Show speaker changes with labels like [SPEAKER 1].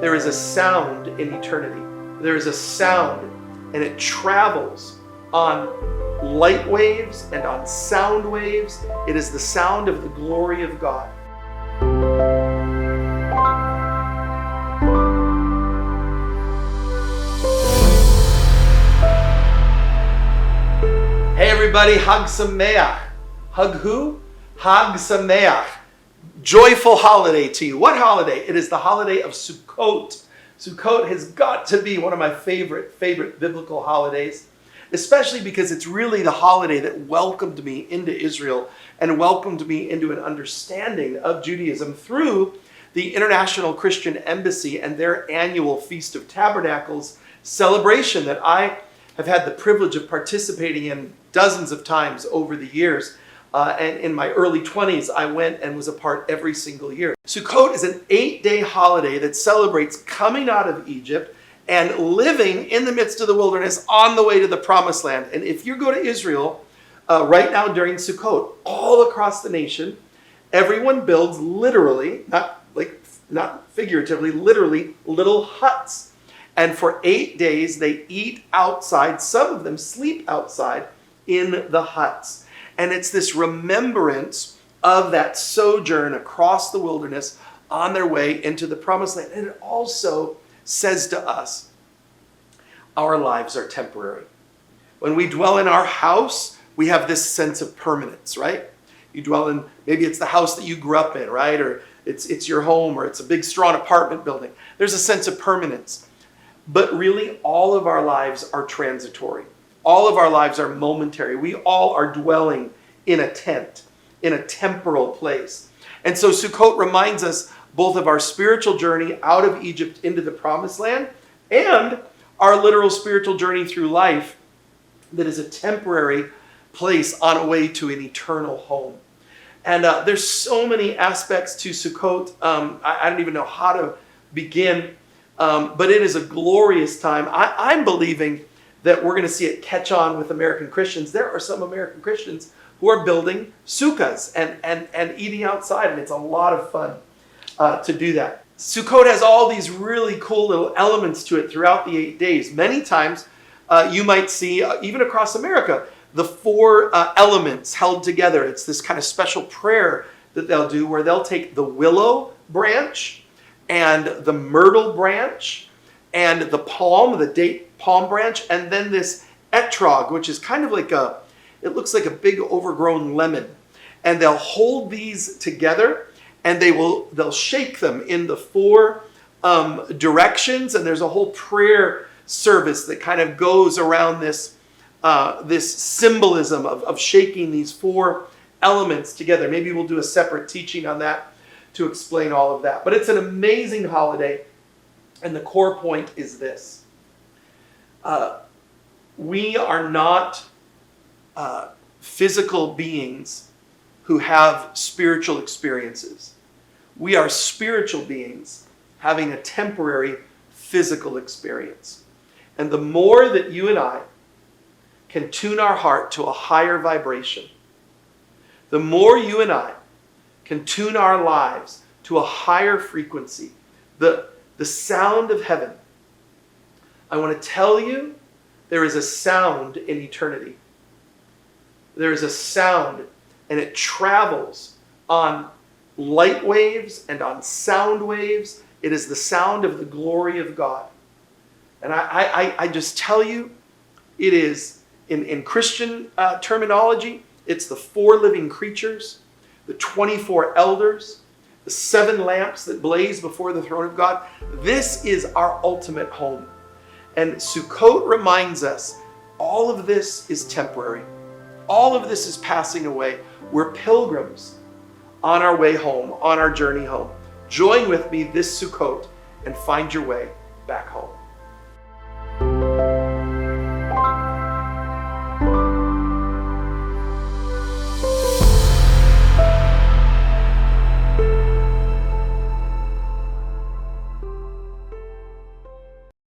[SPEAKER 1] there is a sound in eternity. There is a sound, and it travels on light waves and on sound waves. It is the sound of the glory of God. Hey everybody, Hag Sameach. Hug who? Hag Sameach. Joyful holiday to you. What holiday? It is the holiday of Sukkot. Sukkot has got to be one of my favorite biblical holidays, especially because it's really the holiday that welcomed me into Israel and welcomed me into an understanding of Judaism through the International Christian Embassy and their annual Feast of Tabernacles celebration that I have had the privilege of participating in dozens of times over the years. And in my early 20s, I went and was a part every single year. Sukkot is an 8-day holiday that celebrates coming out of Egypt and living in the midst of the wilderness on the way to the promised land. And if you go to Israel right now during Sukkot, all across the nation, everyone builds literally, not figuratively, literally little huts. And for 8 days, they eat outside. Some of them sleep outside in the huts. And it's this remembrance of that sojourn across the wilderness on their way into the promised land. And it also says to us, our lives are temporary. When we dwell in our house, we have this sense of permanence, right? You dwell in, maybe it's the house that you grew up in, right? Or it's your home, or it's a big, strong apartment building. There's a sense of permanence. But really, all of our lives are transitory. All of our lives are momentary. We all are dwelling in a tent, in a temporal place. And so Sukkot reminds us both of our spiritual journey out of Egypt into the promised land and our literal spiritual journey through life that is a temporary place on a way to an eternal home. And there's so many aspects to Sukkot. I don't even know how to begin, but it is a glorious time. I'm believing that we're going to see it catch on with American Christians. There are some American Christians who are building sukkahs and eating outside, and it's a lot of fun to do that. Sukkot has all these really cool little elements to it throughout the 8 days. Many times you might see, even across America, the 4 elements held together. It's this kind of special prayer that they'll do where they'll take the willow branch and the myrtle branch and the palm, the date palm branch, and then this etrog, which is kind of like it looks like a big overgrown lemon. And they'll hold these together and they'll shake them in the 4 directions. And there's a whole prayer service that kind of goes around this symbolism of shaking these 4 elements together. Maybe we'll do a separate teaching on that to explain all of that. But it's an amazing holiday. And the core point is this. We are not physical beings who have spiritual experiences. We are spiritual beings having a temporary physical experience. And the more that you and I can tune our heart to a higher vibration, the more you and I can tune our lives to a higher frequency, the sound of heaven. I want to tell you, there is a sound in eternity. There is a sound, and it travels on light waves and on sound waves. It is the sound of the glory of God. And I just tell you, it is, in Christian terminology, it's the 4 living creatures, the 24 elders, the 7 lamps that blaze before the throne of God. This is our ultimate home. And Sukkot reminds us all of this is temporary. All of this is passing away. We're pilgrims on our way home, on our journey home. Join with me this Sukkot and find your way back home.